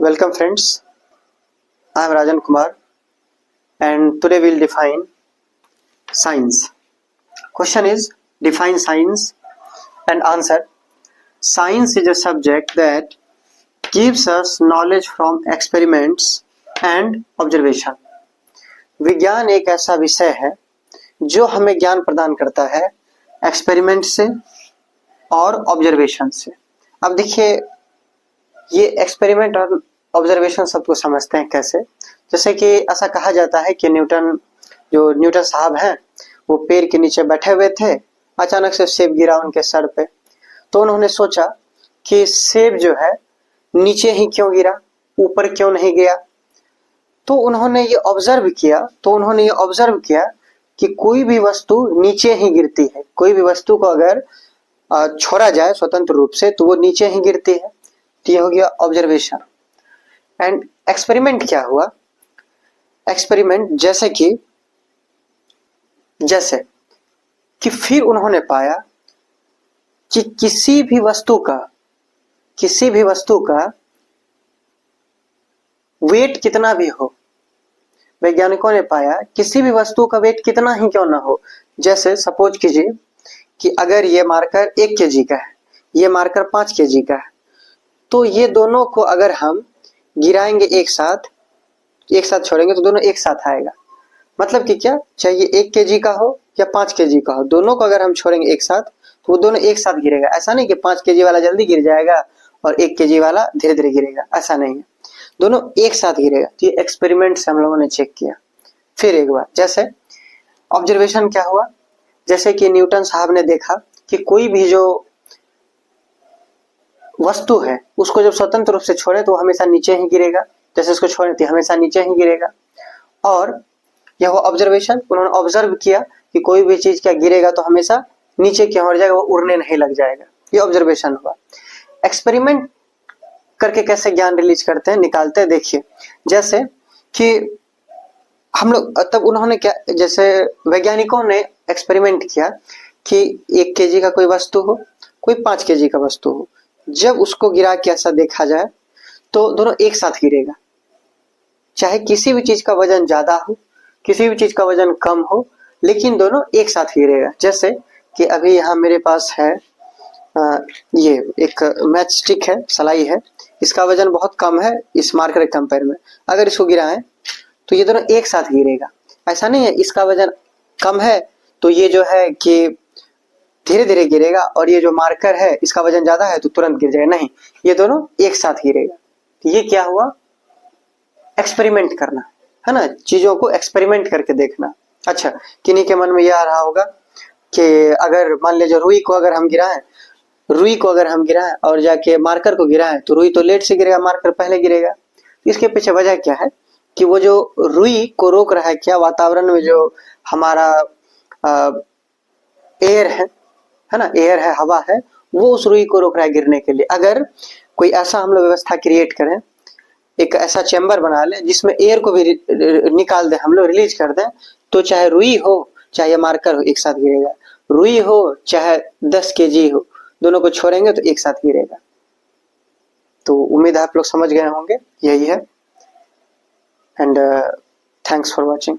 Welcome friends, I am Rajan Kumar and today we will define science. Question is define science and answer. Science is a subject that gives us knowledge from experiments and observation. विज्ञान एक ऐसा विषय है जो हमें ज्ञान प्रदान करता है एक्सपेरिमेंट से और ऑब्जर्वेशन से। अब देखिए ये एक्सपेरिमेंट और ऑब्जर्वेशन सबको समझते हैं कैसे। जैसे कि ऐसा कहा जाता है कि न्यूटन साहब हैं वो पेड़ के नीचे बैठे हुए थे, अचानक से सेब गिरा उनके सर पे। तो उन्होंने सोचा कि सेब जो है नीचे ही क्यों गिरा, ऊपर क्यों नहीं गया। तो उन्होंने ये ऑब्जर्व किया कि कोई भी वस्तु नीचे ही गिरती है। कोई भी वस्तु को अगर छोड़ा जाए स्वतंत्र रूप से तो वो नीचे ही गिरती है। तो ये हो गया ऑब्जर्वेशन। एंड एक्सपेरिमेंट क्या हुआ, एक्सपेरिमेंट जैसे कि फिर उन्होंने पाया कि किसी भी वस्तु का वेट कितना भी हो, वैज्ञानिकों ने पाया किसी भी वस्तु का वेट कितना ही क्यों ना हो। जैसे सपोज कीजिए कि अगर ये मार्कर 1 kg का है, ये मार्कर 5 kg का है, तो ये दोनों को अगर हम गिराएंगे एक साथ छोड़ेंगे तो दोनों एक साथ आएगा। मतलब कि क्या, चाहे 1 kg का हो या 5 kg का हो, दोनों को अगर हम छोड़ेंगे एक साथ तो वो दोनों एक साथ गिरेगा। ऐसा नहीं कि 5 kg वाला जल्दी गिर जाएगा और 1 kg वाला धीरे धीरे गिरेगा, ऐसा नहीं है, दोनों एक साथ गिरेगा। तो ये एक्सपेरिमेंट से हम लोगों ने चेक किया। फिर एक बार जैसे ऑब्जर्वेशन क्या हुआ, जैसे कि न्यूटन साहब ने देखा कि कोई भी जो वस्तु है उसको जब स्वतंत्र रूप से छोड़े तो हमेशा नीचे ही गिरेगा, जैसे इसको छोड़े तो हमेशा नीचे ही गिरेगा। और यह हुआ ऑब्जर्वेशन। उन्होंने ऑब्जर्व किया कि कोई भी चीज क्या गिरेगा तो हमेशा नीचे की ओर जाएगा, वो उड़ने नहीं लग जाएगा। ये ऑब्जर्वेशन हुआ। एक्सपेरिमेंट करके कैसे ज्ञान रिलीज करते हैं, निकालते हैं। देखिए जैसे कि हम लोग तब उन्होंने क्या, जैसे वैज्ञानिकों ने एक्सपेरिमेंट किया कि 1 kg का कोई वस्तु हो, कोई 5 kg का वस्तु हो, जब उसको गिरा के ऐसा देखा जाए तो दोनों एक साथ गिरेगा। चाहे किसी भी चीज का वजन ज्यादा हो, किसी भी चीज का वजन कम हो, लेकिन दोनों एक साथ गिरेगा। जैसे कि अभी यहाँ मेरे पास है ये एक मैच स्टिक है, सलाई है, इसका वजन बहुत कम है इस मार्कर के कंपेयर में। अगर इसको गिराएं तो ये दोनों एक साथ गिरेगा। ऐसा नहीं है इसका वजन कम है तो ये जो है कि धीरे धीरे गिरेगा और ये जो मार्कर है इसका वजन ज्यादा है तो तुरंत गिर जाएगा, नहीं, ये दोनों एक साथ गिरेगा। तो ये क्या हुआ, एक्सपेरिमेंट करना है ना, चीजों को एक्सपेरिमेंट करके देखना। अच्छा, किन्हीं के मन में यह आ रहा होगा कि अगर मान लीजिए रुई को अगर हम गिराएं और जाके मार्कर को गिराएं तो रुई तो लेट से गिरेगा, मार्कर पहले गिरेगा। इसके पीछे वजह क्या है कि वो जो रुई को रोक रहा है, क्या वातावरण में जो हमारा एयर है ना, एयर है, हवा है, वो उस रुई को रोक रहा है गिरने के लिए। अगर कोई ऐसा हम लोग व्यवस्था क्रिएट करें, एक ऐसा चैम्बर बना लें जिसमें एयर को भी निकाल दें, हम लोग रिलीज कर दें, तो चाहे रुई हो चाहे मार्कर हो एक साथ गिरेगा। रुई हो चाहे 10 kg हो, दोनों को छोड़ेंगे तो एक साथ गिरेगा। तो उम्मीद है आप लोग समझ गए होंगे, यही है। And thanks for watching.